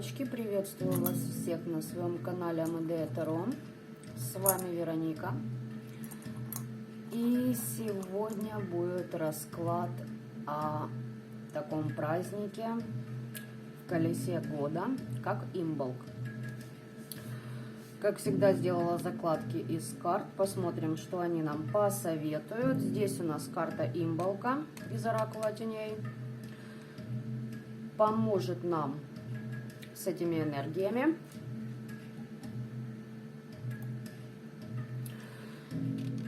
девочки, приветствую вас всех на своем канале Амедея Таро. С вами Вероника. И сегодня будет расклад о таком празднике в колесе года, как Имболк. Как всегда, сделала закладки из карт. Посмотрим, что они нам посоветуют. Здесь у нас карта Имболка из Оракула Теней. Поможет нам с этими энергиями.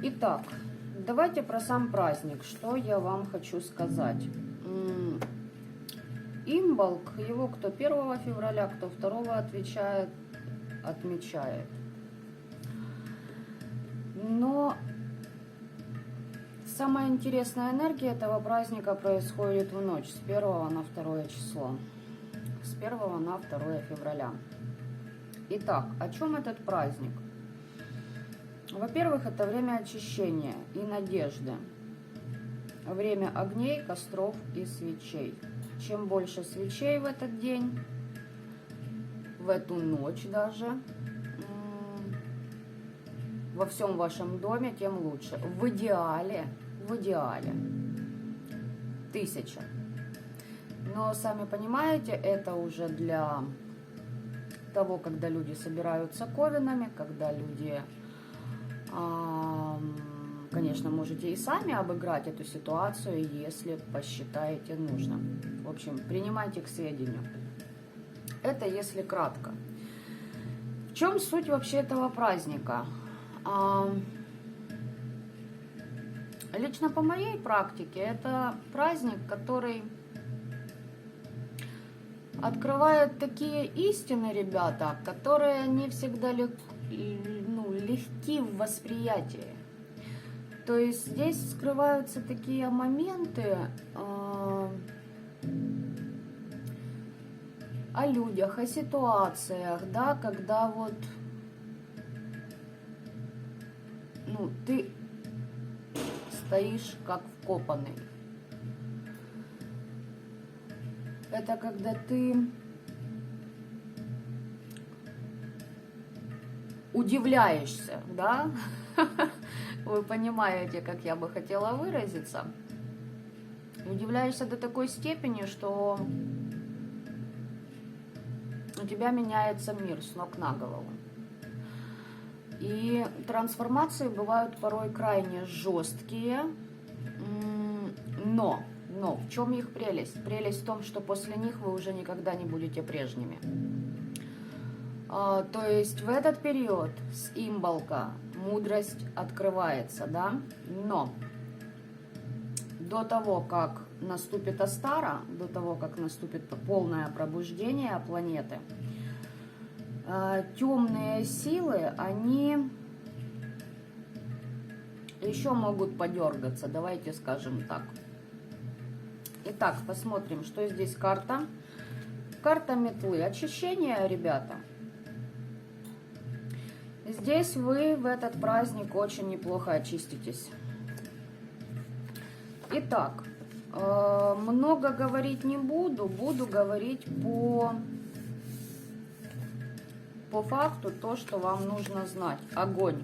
Итак, давайте про сам праздник. Что я вам хочу сказать. Имболк, его кто 1 февраля, кто 2 отмечает. Но самая интересная энергия этого праздника происходит в ночь с 1 на 2 число. С 1 на 2 февраля. Итак, о чем этот праздник? Во-первых, это время очищения и надежды. Время огней, костров и свечей. Чем больше свечей в этот день, в эту ночь даже, во всем вашем доме, тем лучше. В идеале 1000. Но, сами понимаете, это уже для того, когда люди собираются ковинами, когда люди, конечно, можете и сами обыграть эту ситуацию, если посчитаете нужным. В общем, принимайте к сведению. Это если кратко. В чем суть вообще этого праздника? Лично по моей практике, это праздник, который открывает такие истины, ребята, которые не всегда легки в восприятии. То есть здесь скрываются такие моменты о людях, о ситуациях, да, когда вот ты стоишь как вкопанный. Это когда ты удивляешься, да? Вы понимаете, как я бы хотела выразиться. Удивляешься до такой степени, что у тебя меняется мир с ног на голову. И трансформации бывают порой крайне жесткие, но в чем их прелесть? Прелесть в том, что после них вы уже никогда не будете прежними. То есть в этот период с Имболка мудрость открывается, да? Но до того, как наступит Астара, до того, как наступит полное пробуждение планеты, темные силы, они еще могут подергаться, давайте скажем так. Итак, посмотрим, что здесь карта. Карта метлы. Очищение, ребята. Здесь вы в этот праздник очень неплохо очиститесь. Итак, много говорить не буду. Буду говорить по факту то, что вам нужно знать. Огонь.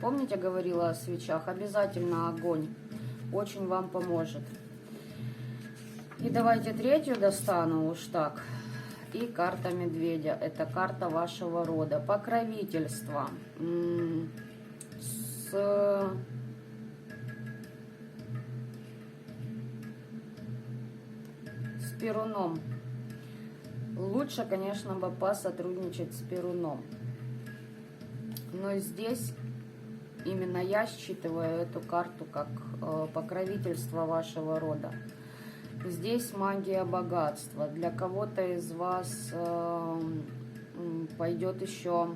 Помните, я говорила о свечах? Обязательно огонь. Очень вам поможет. И давайте третью достану уж так. И карта медведя. Это карта вашего рода. Покровительство. С Перуном. Лучше, конечно, бы посотрудничать с Перуном. Но здесь именно я считываю эту карту как покровительство вашего рода. Здесь магия богатства. Для кого-то из вас пойдет еще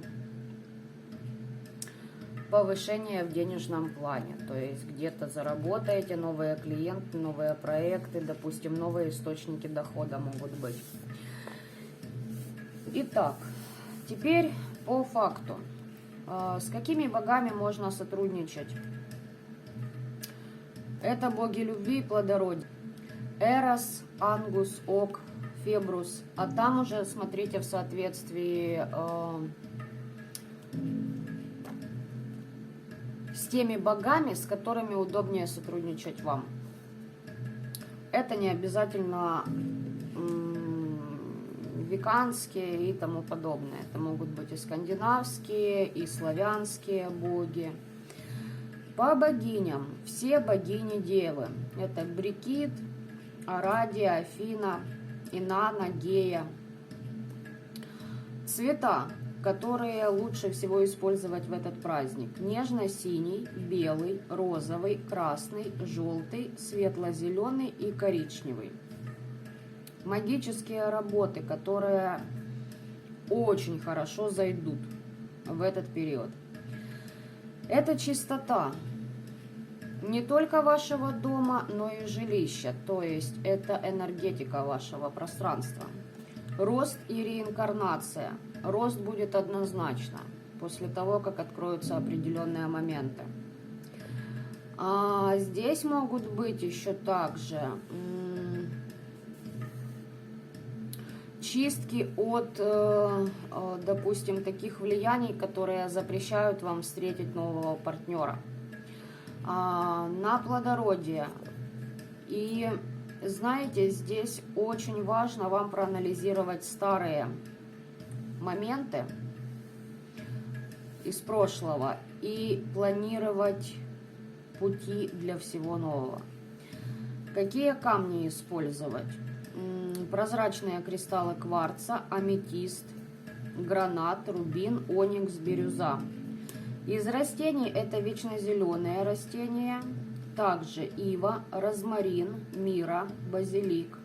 повышение в денежном плане. То есть где-то заработаете, новые клиенты, новые проекты, допустим, новые источники дохода могут быть. Итак, теперь по факту. С какими богами можно сотрудничать? Это боги любви и плодородия. Эрос, Ангус, Ок, Фебрус, а там уже смотрите в соответствии с теми богами, с которыми удобнее сотрудничать вам. Это не обязательно веканские и тому подобное. Это могут быть и скандинавские, и славянские боги. По богиням. Все богини-девы. Это Бригит, Арадия, Афина, Инанна, Гея. Цвета, которые лучше всего использовать в этот праздник. Нежно-синий, белый, розовый, красный, желтый, светло-зеленый и коричневый. Магические работы, которые очень хорошо зайдут в этот период. Это чистота не только вашего дома, но и жилища, то есть это энергетика вашего пространства. Рост и реинкарнация. Рост будет однозначно после того, как откроются определенные моменты. А здесь могут быть еще также чистки от, допустим, таких влияний, которые запрещают вам встретить нового партнера. На плодородие. И знаете, здесь очень важно вам проанализировать старые моменты из прошлого и планировать пути для всего нового. Какие камни использовать? Прозрачные кристаллы кварца, аметист, гранат, рубин, оникс, бирюза. Из растений это вечно зеленые растения, также ива, розмарин, мира, базилик,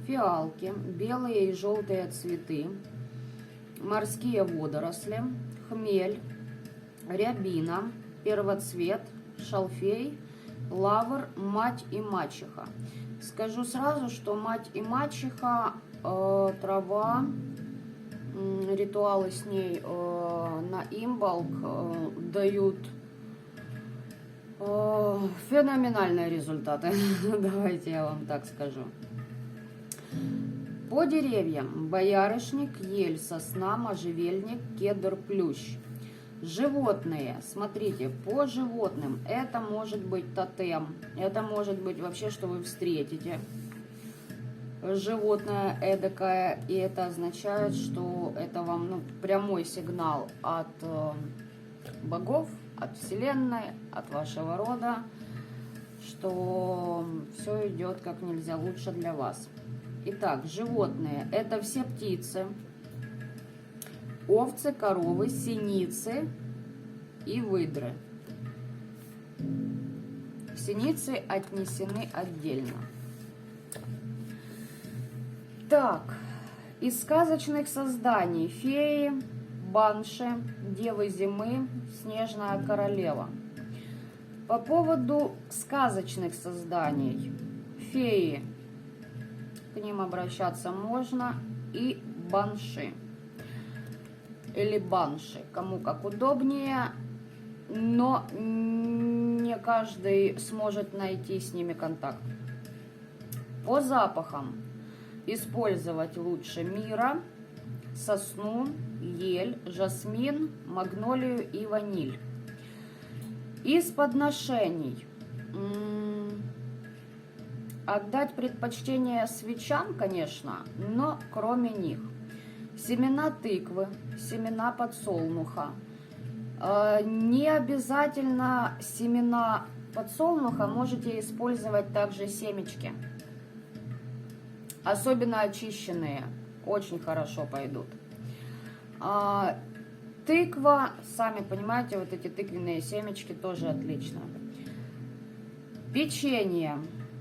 фиалки, белые и желтые цветы, морские водоросли, хмель, рябина, первоцвет, шалфей, лавр, мать и мачеха. Скажу сразу, что мать и мачеха, трава, ритуалы с ней на имбалк дают феноменальные результаты. Давайте я вам так скажу. По деревьям: боярышник, ель, сосна, можжевельник, кедр, плющ. Животные, смотрите, по животным это может быть тотем, это может быть вообще, что вы встретите животное эдакое, и это означает, что это вам прямой сигнал от богов, от вселенной, от вашего рода, что все идет как нельзя лучше для вас. Итак, животные это все птицы, овцы, коровы, синицы и выдры. Синицы отнесены отдельно. Так, из сказочных созданий: феи, банши, девы зимы, снежная королева. По поводу сказочных созданий: феи, к ним обращаться можно, и банши. Или банши, кому как удобнее, но не каждый сможет найти с ними контакт. По запахам использовать лучше мира, сосну, ель, жасмин, магнолию и ваниль. Из подношений отдать предпочтение свечам, конечно, но кроме них: семена тыквы, семена подсолнуха. Не обязательно семена подсолнуха, можете использовать также семечки. Особенно очищенные, очень хорошо пойдут. Тыква, сами понимаете, вот эти тыквенные семечки тоже отлично. Печенье,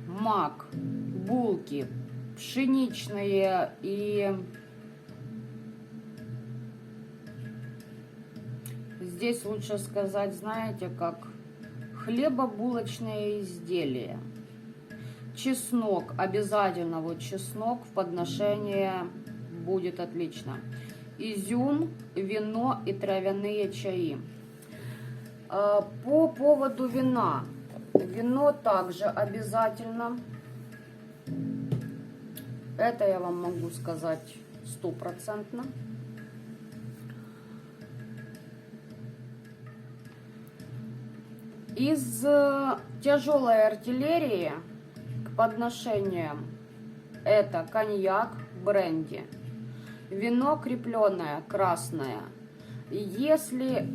мак, булки, пшеничные и... Здесь лучше сказать, знаете, как хлебобулочные изделия. Чеснок, обязательно вот чеснок в подношение будет отлично. Изюм, вино и травяные чаи. По поводу вина. Вино также обязательно. Это я вам могу сказать стопроцентно. Из тяжелой артиллерии к подношениям это коньяк, бренди, вино крепленное, красное. Если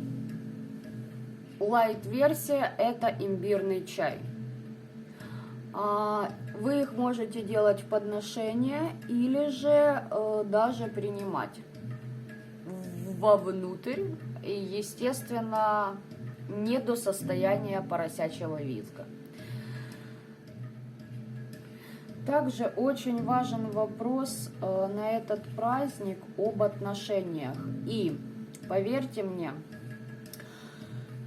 лайт-версия, это имбирный чай. Вы их можете делать в подношение или же даже принимать вовнутрь, и, естественно, не до состояния поросячьего визга. Также очень важен вопрос на этот праздник об отношениях. И поверьте мне,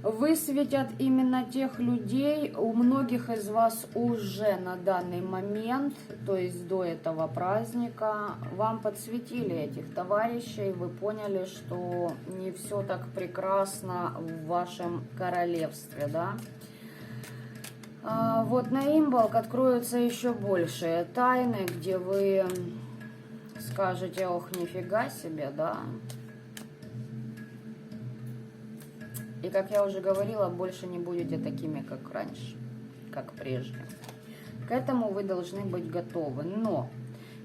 высветят именно тех людей, у многих из вас уже на данный момент, то есть до этого праздника, вам подсветили этих товарищей, вы поняли, что не все так прекрасно в вашем королевстве, да? Вот на Имболк откроются еще большие тайны, где вы скажете: ох, нифига себе, да? И, как я уже говорила, больше не будете такими, как раньше, как прежде. К этому вы должны быть готовы. Но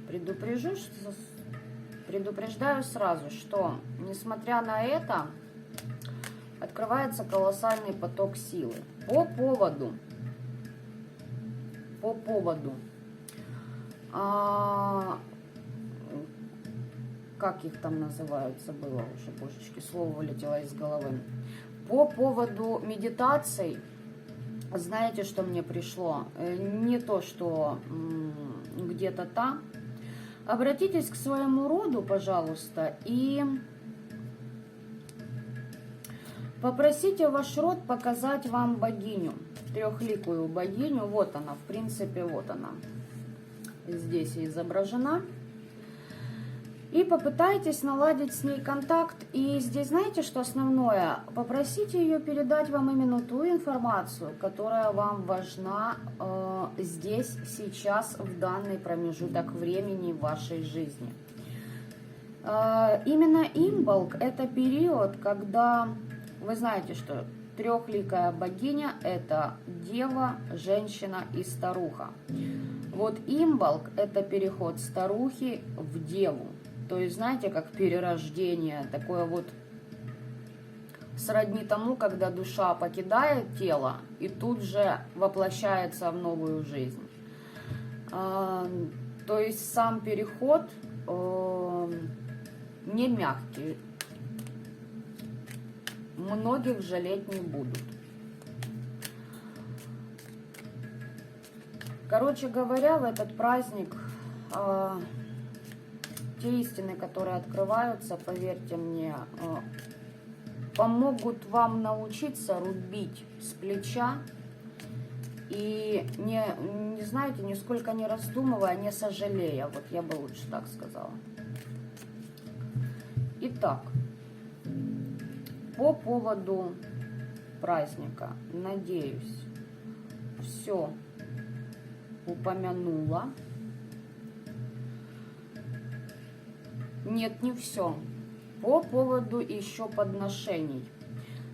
предупреждаю сразу, что, несмотря на это, открывается колоссальный поток силы. По поводу как их там называют, забыла уже, божечки, слово вылетело из головы. По поводу медитаций, знаете, что мне пришло? Не то, что где-то там. Обратитесь к своему роду, пожалуйста, и попросите ваш род показать вам богиню, трехликую богиню. Вот она, в принципе, вот она. Здесь изображена. И попытайтесь наладить с ней контакт. И здесь, знаете, что основное? Попросите ее передать вам именно ту информацию, которая вам важна здесь, сейчас, в данный промежуток времени в вашей жизни. Именно Имболк – это период, когда, вы знаете, что трехликая богиня – это дева, женщина и старуха. Вот Имболк – это переход старухи в деву. То есть, знаете, как перерождение, такое вот сродни тому, когда душа покидает тело и тут же воплощается в новую жизнь. То есть сам переход не мягкий. Многих жалеть не будут. Короче говоря, в этот праздник те истины, которые открываются, поверьте мне, помогут вам научиться рубить с плеча и не знаете, нисколько не раздумывая, не сожалея. Вот я бы лучше так сказала. Итак, по поводу праздника, надеюсь, все упомянула. Нет, не все. По поводу еще подношений.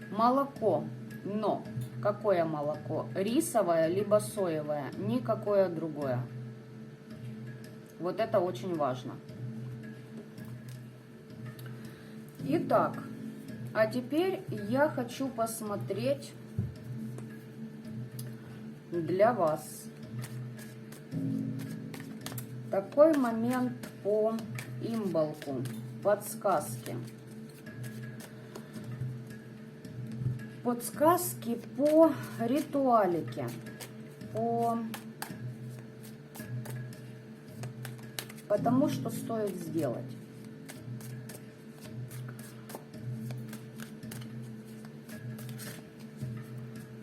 Молоко. Но какое молоко? Рисовое либо соевое? Никакое другое. Вот это очень важно. Итак, а теперь я хочу посмотреть для вас такой момент по Имболку, подсказки. Подсказки по ритуалике, потому что стоит сделать.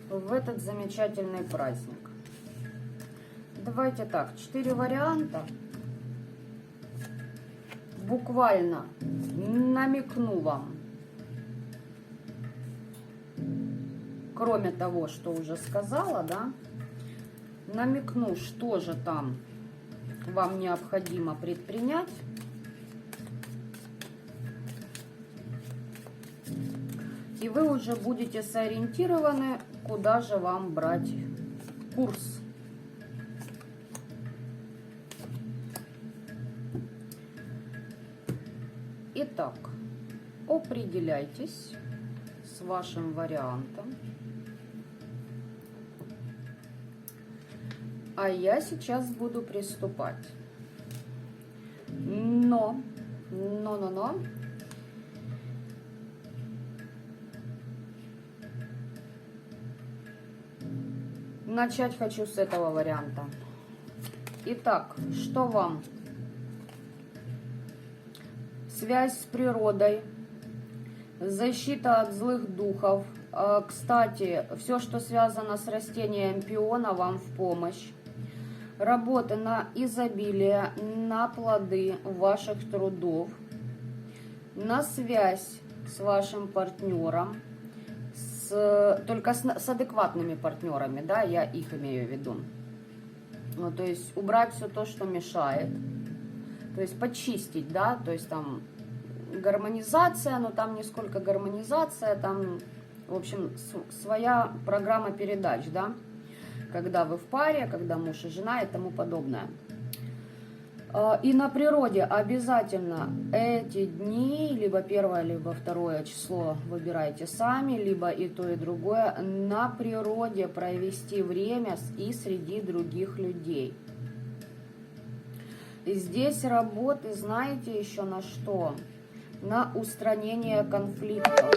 В этот замечательный праздник. Давайте так, 4 варианта. Буквально намекну вам, кроме того, что уже сказала, да, намекну, что же там вам необходимо предпринять. И вы уже будете сориентированы, куда же вам брать курс. Итак, определяйтесь с вашим вариантом. А я сейчас буду приступать. Но. Начать хочу с этого варианта. Итак, что вам? Связь с природой, защита от злых духов. Кстати, все, что связано с растением пиона, вам в помощь. Работы на изобилие, на плоды ваших трудов, на связь с вашим партнером, только с адекватными партнерами, да, я их имею в виду. Ну, то есть убрать все то, что мешает, то есть почистить, да, то есть там гармонизация, но там не сколько гармонизация, там, в общем, своя программа передач, да, когда вы в паре, когда муж и жена и тому подобное. И на природе обязательно эти дни, либо 1, либо 2 число выбирайте сами, либо и то, и другое, на природе провести время и среди других людей. И здесь работы, знаете, еще на что? На устранение конфликтов.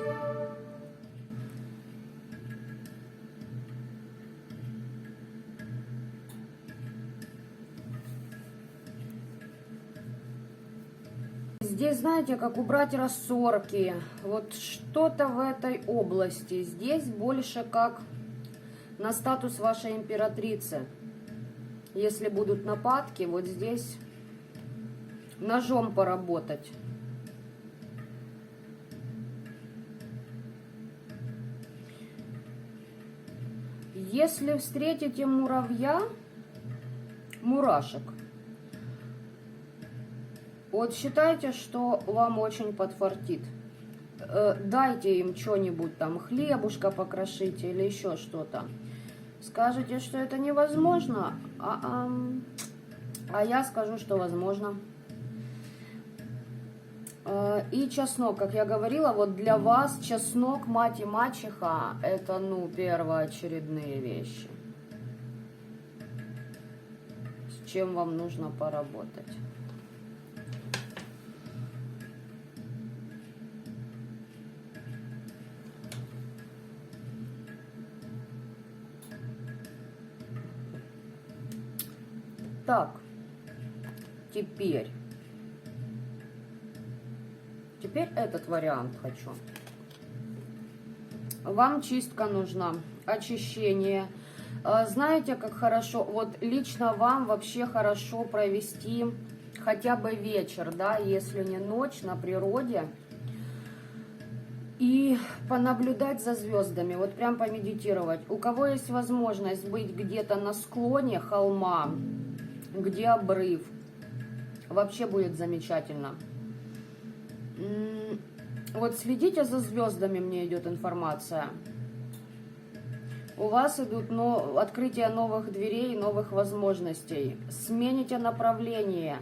Здесь, знаете, как убрать рассорки, вот что-то в этой области. Здесь больше как на статус вашей императрицы. Если будут нападки, вот здесь ножом поработать. Если встретите мурашек, вот считайте, что вам очень подфартит. Дайте им что-нибудь там, хлебушка покрошите или еще что-то. Скажете, что это невозможно, а я скажу, что возможно. И чеснок, как я говорила, вот для вас чеснок, мать и мачеха, это, ну, первоочередные вещи. С чем вам нужно поработать. Так, теперь этот вариант хочу. Вам чистка нужна, очищение. Знаете, как хорошо, вот лично вам вообще хорошо провести хотя бы вечер, да, если не ночь, на природе. И понаблюдать за звездами, вот прям помедитировать. У кого есть возможность быть где-то на склоне холма, где обрыв, вообще будет замечательно. Вот следите за звездами, мне идет информация. У вас идут открытие новых дверей, новых возможностей. Смените направление.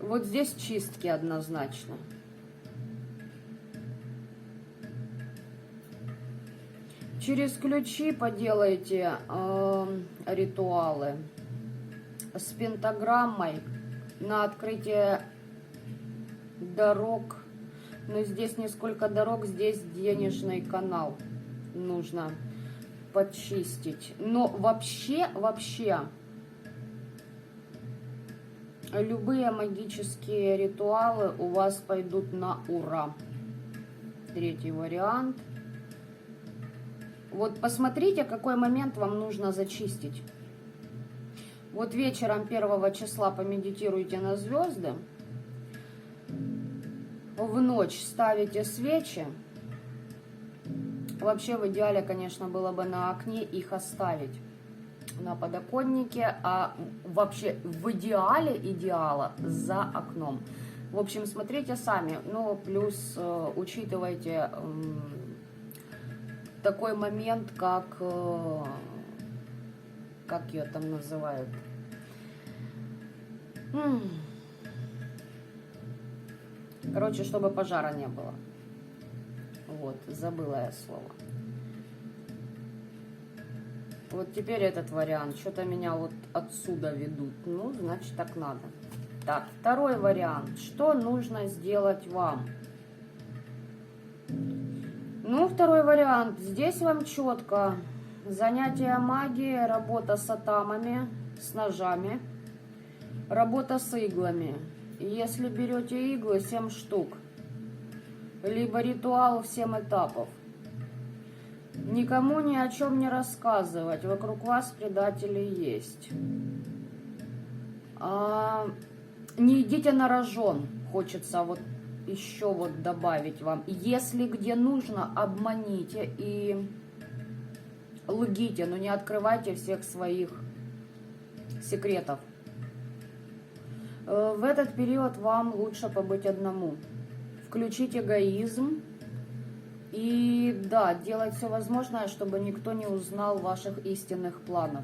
Вот здесь чистки однозначно. Через ключи поделайте ритуалы с пентаграммой на открытие дорог. Но здесь не сколько дорог, здесь денежный канал нужно почистить. Но вообще, любые магические ритуалы у вас пойдут на ура. 3-й вариант. Вот посмотрите, какой момент вам нужно зачистить. Вот вечером 1 числа помедитируйте на звезды. В ночь ставите свечи. Вообще в идеале, конечно, было бы на окне их оставить на подоконнике, а вообще в идеале идеала за окном. В общем, смотрите сами, ну, плюс учитывайте такой момент, как ее там называют? Короче, чтобы пожара не было. Вот, забыла я слово. Вот теперь этот вариант. Что-то меня вот отсюда ведут. Ну, значит, так надо. Так, второй вариант. Что нужно сделать вам? Ну, второй вариант. Здесь вам четко занятие магией, работа с атамами, с ножами, работа с иглами. Если берете иглы, 7 штук. Либо ритуал в 7 этапов. Никому ни о чем не рассказывать. Вокруг вас предатели есть. Не идите на рожон. Хочется вот еще вот добавить вам. Если где нужно, обманите и лгите, но не открывайте всех своих секретов. В этот период вам лучше побыть одному. Включить эгоизм. И да, делать все возможное, чтобы никто не узнал ваших истинных планов.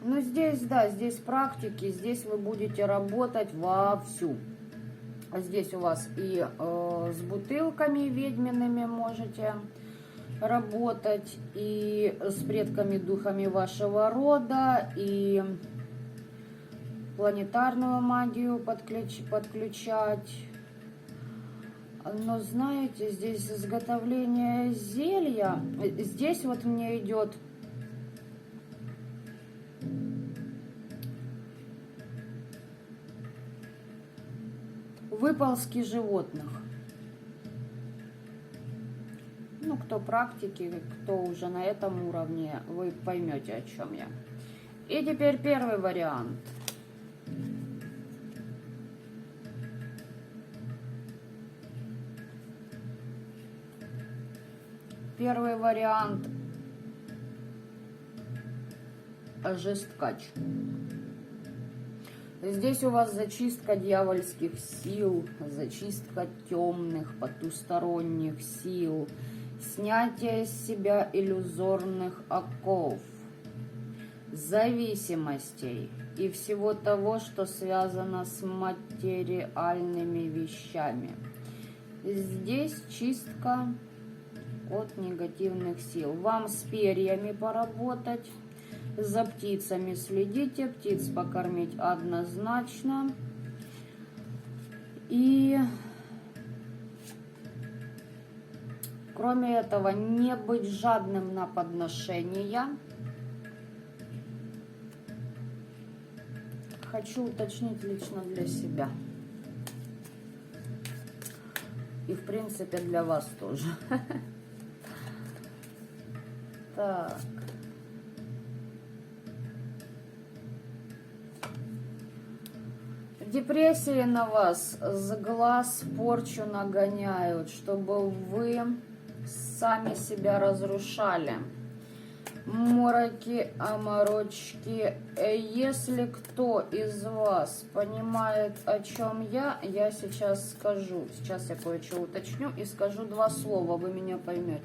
Но здесь, да, здесь практики, здесь вы будете работать вовсю. Здесь у вас и с бутылками ведьмиными можете работать, и с предками, духами вашего рода, и планетарную магию подключать. Но знаете, здесь изготовление зелья, здесь вот мне идет выползки животных. Ну, кто практики, кто уже на этом уровне, вы поймете, о чем я. И теперь первый вариант. Первый вариант – жесткач. Здесь у вас зачистка дьявольских сил, зачистка темных, потусторонних сил, снятие с себя иллюзорных оков, зависимостей и всего того, что связано с материальными вещами. Здесь чистка от негативных сил. Вам с перьями поработать, за птицами следите, птиц покормить однозначно. И кроме этого, не быть жадным на подношения. Хочу уточнить лично для себя. И в принципе для вас тоже. Так. Депрессии на вас с глаз порчу нагоняют, чтобы вы сами себя разрушали. Мороки, оморочки. Если кто из вас понимает, о чем я сейчас скажу. Сейчас я кое-что уточню и скажу 2 слова, вы меня поймете.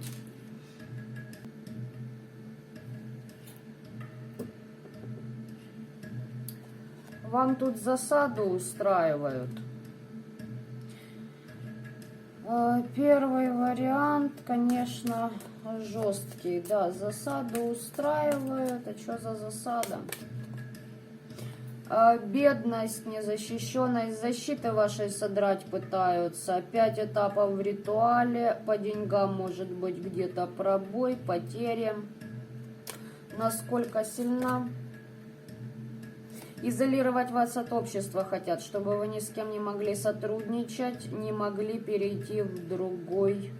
Вам тут засаду устраивают. Первый вариант, конечно, жесткий. Да, засаду устраивают. А что за засада? Бедность, незащищенность, защиты вашей содрать пытаются. 5 этапов в ритуале. По деньгам может быть где-то пробой, потери. Насколько сильна? Изолировать вас от общества хотят, чтобы вы ни с кем не могли сотрудничать, не могли перейти в другое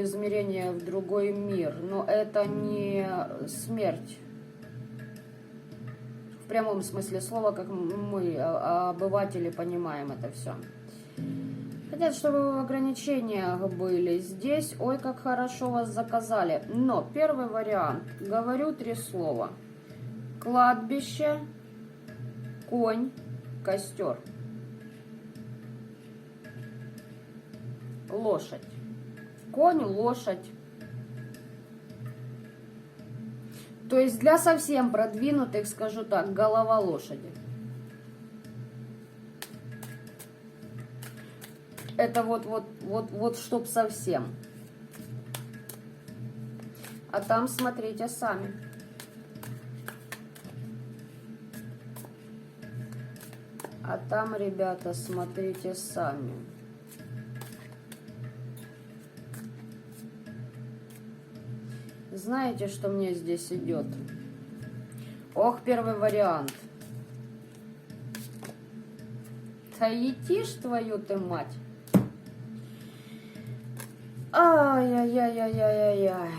измерение, в другой мир. Но это не смерть. В прямом смысле слова, как мы, обыватели, понимаем это все. хотят, чтобы вы в ограничениях были. Здесь, ой, как хорошо вас заказали. Но первый вариант. Говорю 3 слова. Кладбище, конь, костер. Лошадь. Конь, лошадь. То есть для совсем продвинутых, скажу так, голова лошади. Это вот, чтоб совсем. А там смотрите сами. А там, ребята, смотрите сами. Знаете, что мне здесь идет? Ох, первый вариант. Да етишь твою ты мать. Ай-яй-яй-яй-яй-яй.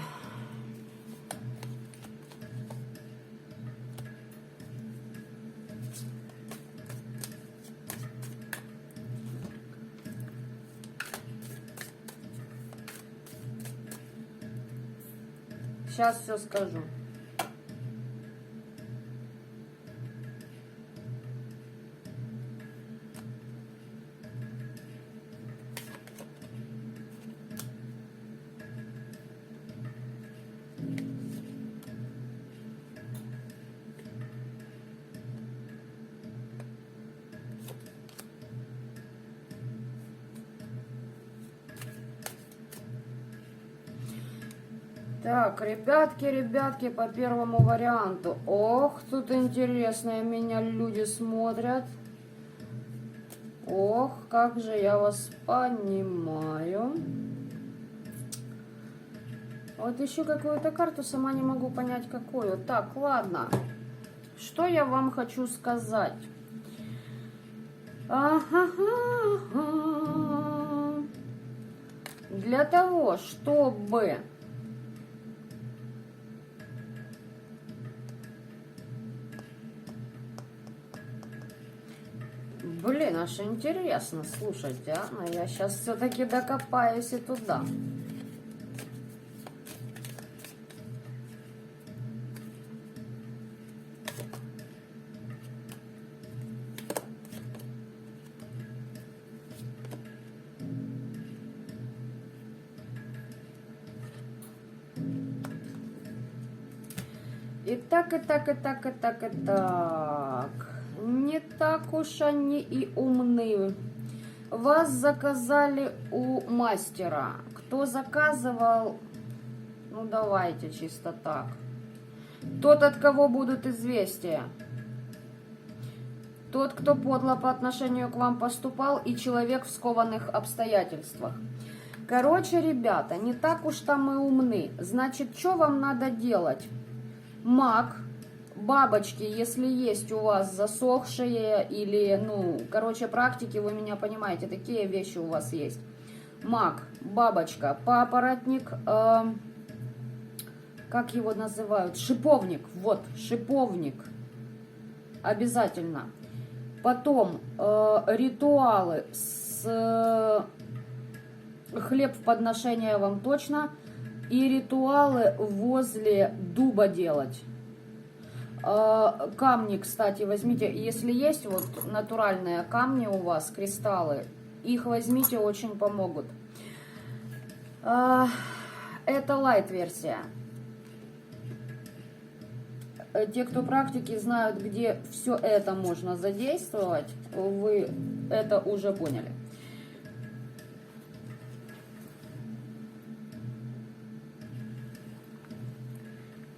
Сейчас все скажу. Так, ребятки, по первому варианту. Ох, тут интересно, меня люди смотрят. Ох, как же я вас понимаю. Вот ищу какую-то карту, сама не могу понять какую. Так, ладно. Что я вам хочу сказать? Для того, чтобы... Блин, аж интересно, слушайте, а? Но я сейчас все-таки докопаюсь и туда. И так. Не так уж они и умны. Вас заказали у мастера. Кто заказывал? Ну, давайте чисто так. Тот, от кого будут известия. Тот, кто подло по отношению к вам поступал, и человек в скованных обстоятельствах. Короче, ребята, не так уж там и умны. Значит, что вам надо делать? Маг. Бабочки, если есть у вас засохшие или, ну, короче, практики, вы меня понимаете, такие вещи у вас есть. Маг, бабочка, папоротник, как его называют? Шиповник, вот, шиповник, обязательно. Потом ритуалы с хлеб в подношение вам точно, и ритуалы возле дуба делать. Камни, кстати, возьмите, если есть вот натуральные камни у вас, кристаллы, их возьмите, очень помогут. Это лайт-версия. Те, кто практики знают, где все это можно задействовать, вы это уже поняли.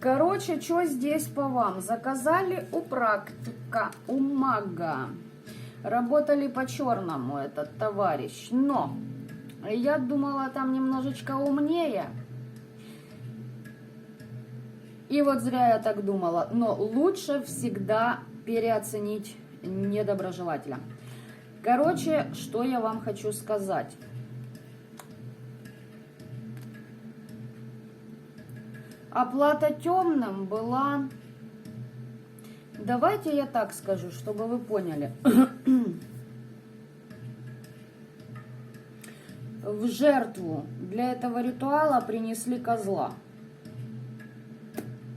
Короче, что здесь по вам? Заказали у практика, у мага. Работали по черному этот товарищ. Но я думала, там немножечко умнее. И вот зря я так думала. Но лучше всегда переоценить недоброжелателя. Короче, что я вам хочу сказать. Оплата темным была... Давайте я так скажу, чтобы вы поняли. в жертву для этого ритуала принесли козла.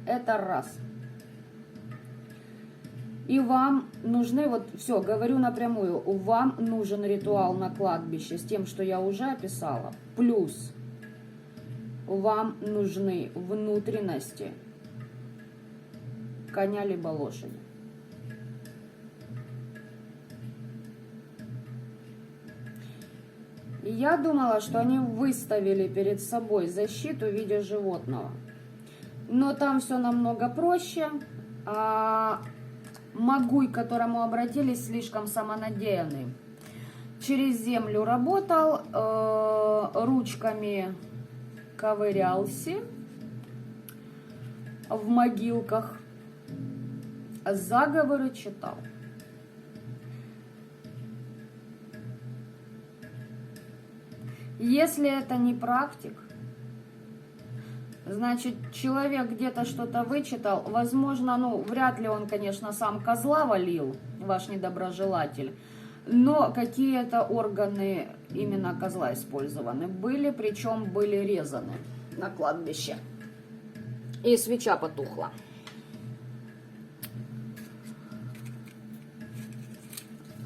Это раз. И вам нужны, вот все, говорю напрямую, вам нужен ритуал на кладбище с тем, что я уже описала. Плюс вам нужны внутренности коня либо лошади. И я думала, что они выставили перед собой защиту в виде животного. Но там все намного проще. Магуй, к которому обратились, слишком самонадеянный. Через землю работал, ручками ковырялся в могилках, заговоры читал. Если это не практик, значит, человек где-то что-то вычитал, возможно, ну, вряд ли он, конечно, сам козла валил, ваш недоброжелатель, но какие-то органы именно козла использованы были, причем были резаны на кладбище. И свеча потухла.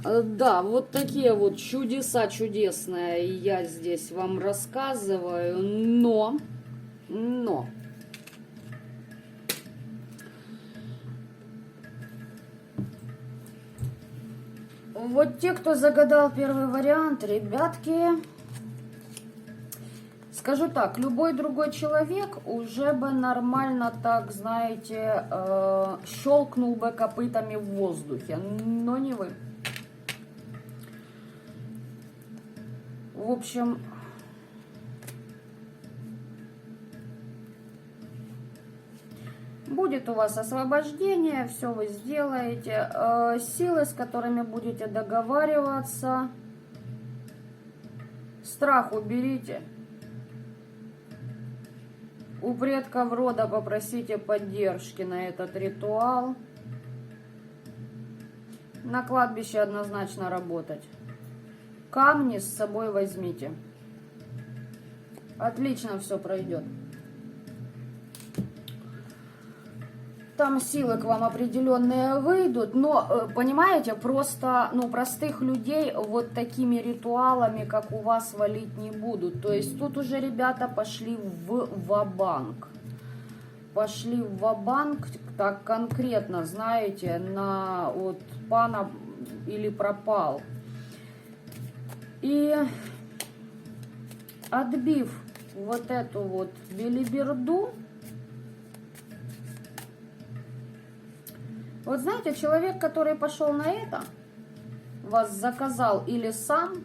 Да, вот такие вот чудеса чудесные я здесь вам рассказываю, но... Вот те, кто загадал первый вариант, ребятки, скажу так, любой другой человек уже бы нормально так, знаете, щелкнул бы копытами в воздухе, но не вы. В общем... Будет у вас освобождение, все вы сделаете. Силы, с которыми будете договариваться, страх уберите. У предков рода попросите поддержки на этот ритуал. На кладбище однозначно работать. Камни с собой возьмите. Отлично все пройдет. Там силы к вам определенные выйдут, но, понимаете, просто, ну, простых людей вот такими ритуалами, как у вас, валить не будут. То есть тут уже ребята пошли в ва-банк. Пошли в ва-банк, так конкретно, знаете, на вот пана или пропал. И отбив вот эту вот белиберду, вот знаете, человек, который пошел на это, вас заказал или сам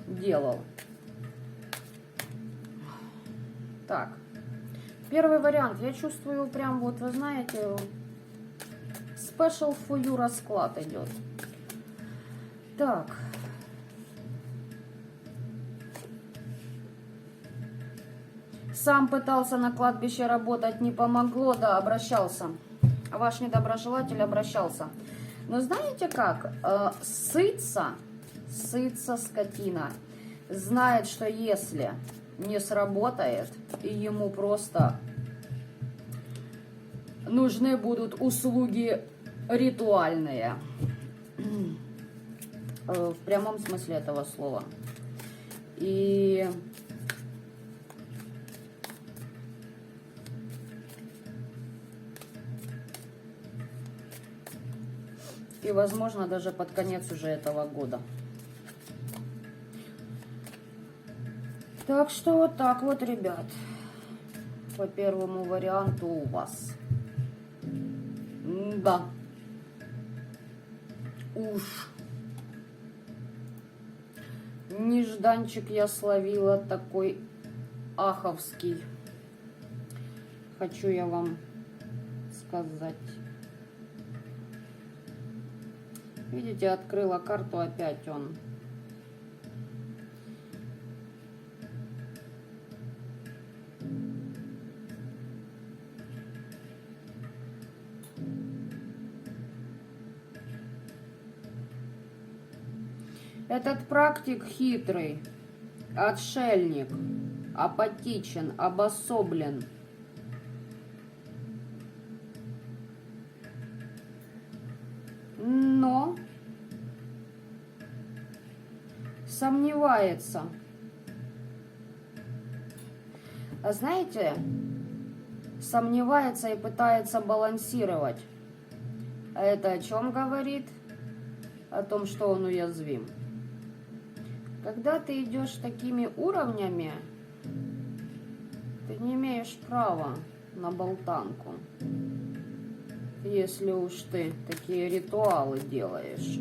делал. Так, первый вариант. Я чувствую прям вот, вы знаете, special for you расклад идет. Так. Сам пытался на кладбище работать, не помогло, да, обращался. Ваш недоброжелатель обращался. Но знаете как? Сытся скотина. Знает, что если не сработает, и ему просто нужны будут услуги ритуальные. В прямом смысле этого слова. И... И, возможно, даже под конец уже этого года. Так что вот так вот, ребят. По первому варианту у вас. Да. Уж. Нежданчик я словила такой аховский. Хочу я вам сказать. Видите, открыла карту, опять он. Этот практик хитрый. отшельник, апатичен, обособлен. Но сомневается. А знаете, сомневается и пытается балансировать. А это о чем говорит? О том, что он уязвим. Когда ты идешь такими уровнями, ты не имеешь права на болтанку, если уж ты такие ритуалы делаешь.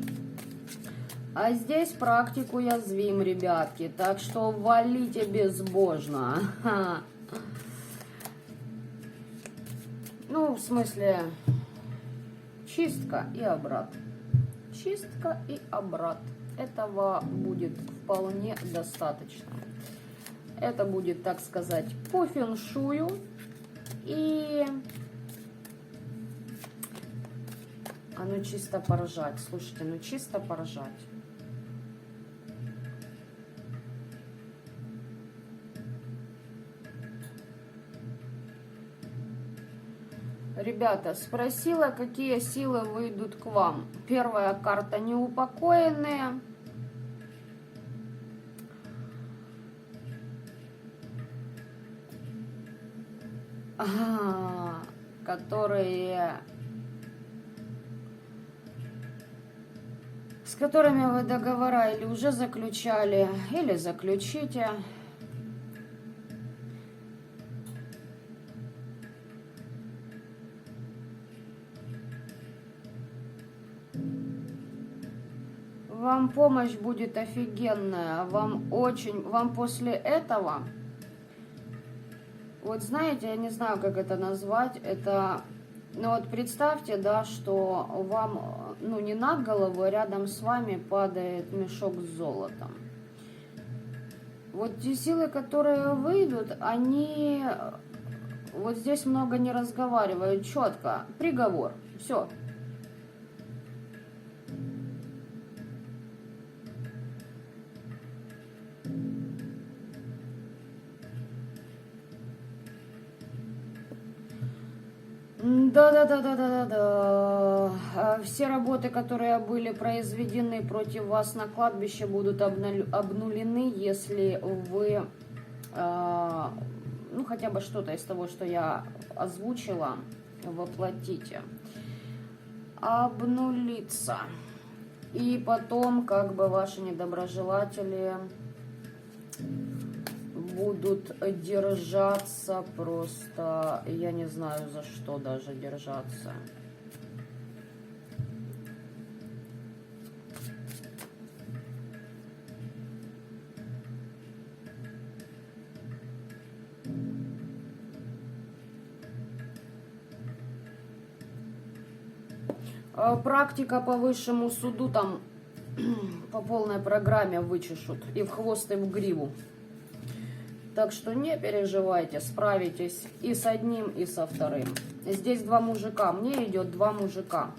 А здесь практику уязвим, ребятки, так что валите безбожно. Ну, в смысле, чистка и обратно. Чистка и обратно. Этого будет вполне достаточно. Это будет, так сказать, по феншую. И ну чисто поржать. Слушайте, ну чисто поржать. Ребята, спросила, какие силы выйдут к вам. Первая карта неупокоенные. С которыми вы договора или уже заключали, или заключите. Вам помощь будет офигенная, вам после этого, вот знаете, я не знаю, как это назвать, это, ну вот представьте, да, что вам, ну не на голову, а рядом с вами падает мешок с золотом. Вот те силы, которые выйдут, они, вот здесь много не разговаривают, четко, приговор, все. Да. Все работы, которые были произведены против вас на кладбище, будут обнулены, если вы, ну, хотя бы что-то из того, что я озвучила, воплотите. Обнулиться. И потом, как бы, ваши недоброжелатели будут держаться просто, я не знаю, за что даже держаться. Практика по высшему суду там по полной программе вычешут и в хвост, и в гриву. Так что не переживайте, справитесь и с одним, и со вторым. Здесь два мужика, мне идет два мужика.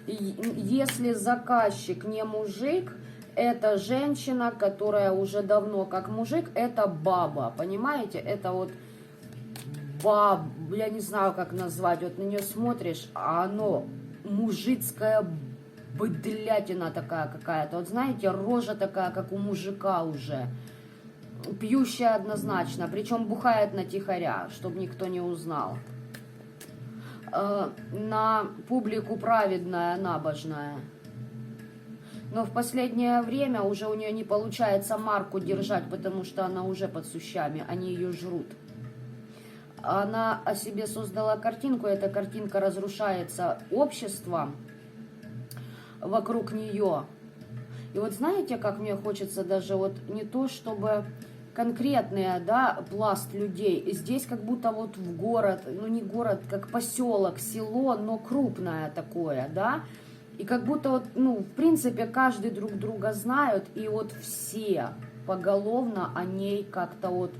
Если заказчик не мужик, это женщина, которая уже давно как мужик, это баба, понимаете? Это вот баба, я не знаю, как назвать, вот на нее смотришь, а оно мужицкая быдлятина такая какая-то. Вот знаете, рожа такая, как у мужика уже. Пьющая однозначно, причем бухает на тихоря, чтобы никто не узнал. На публику праведная, набожная. Но в последнее время уже у нее не получается марку держать, потому что она уже под сущами, они ее жрут. Она о себе создала картинку, эта картинка разрушается обществом вокруг нее. И вот знаете, как мне хочется даже вот не то, чтобы конкретный, да, пласт людей. Здесь как будто вот в город, ну не город, как поселок, село, но крупное такое, да. И как будто вот, ну, в принципе, каждый друг друга знают, и вот все поголовно о ней как-то вот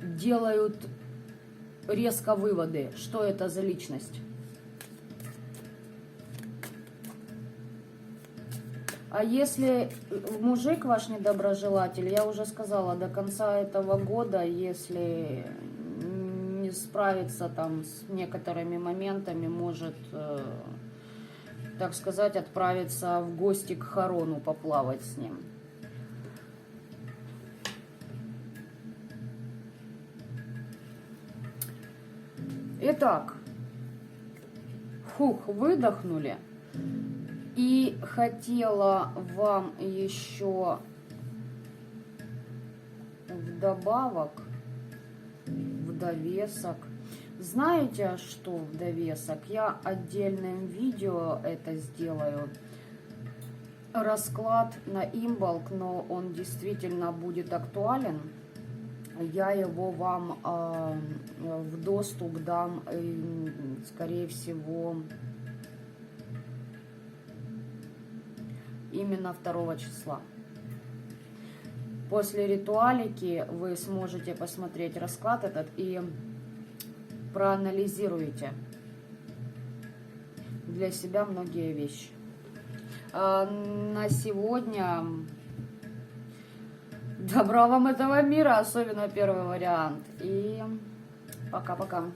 делают резко выводы, что это за личность. А если мужик ваш недоброжелатель, я уже сказала, до конца этого года, если не справится там с некоторыми моментами, может, так сказать, отправиться в гости к Харону, поплавать с ним. Итак, выдохнули. И хотела вам еще вдобавок, в довесок. Знаете, что в довесок? Я отдельным видео это сделаю. Расклад на имболк, но он действительно будет актуален. Я его вам в доступ дам, скорее всего, именно 2 числа. После ритуалики вы сможете посмотреть расклад этот и проанализируете для себя многие вещи. На сегодня добра вам этого мира, особенно первый вариант. И пока-пока.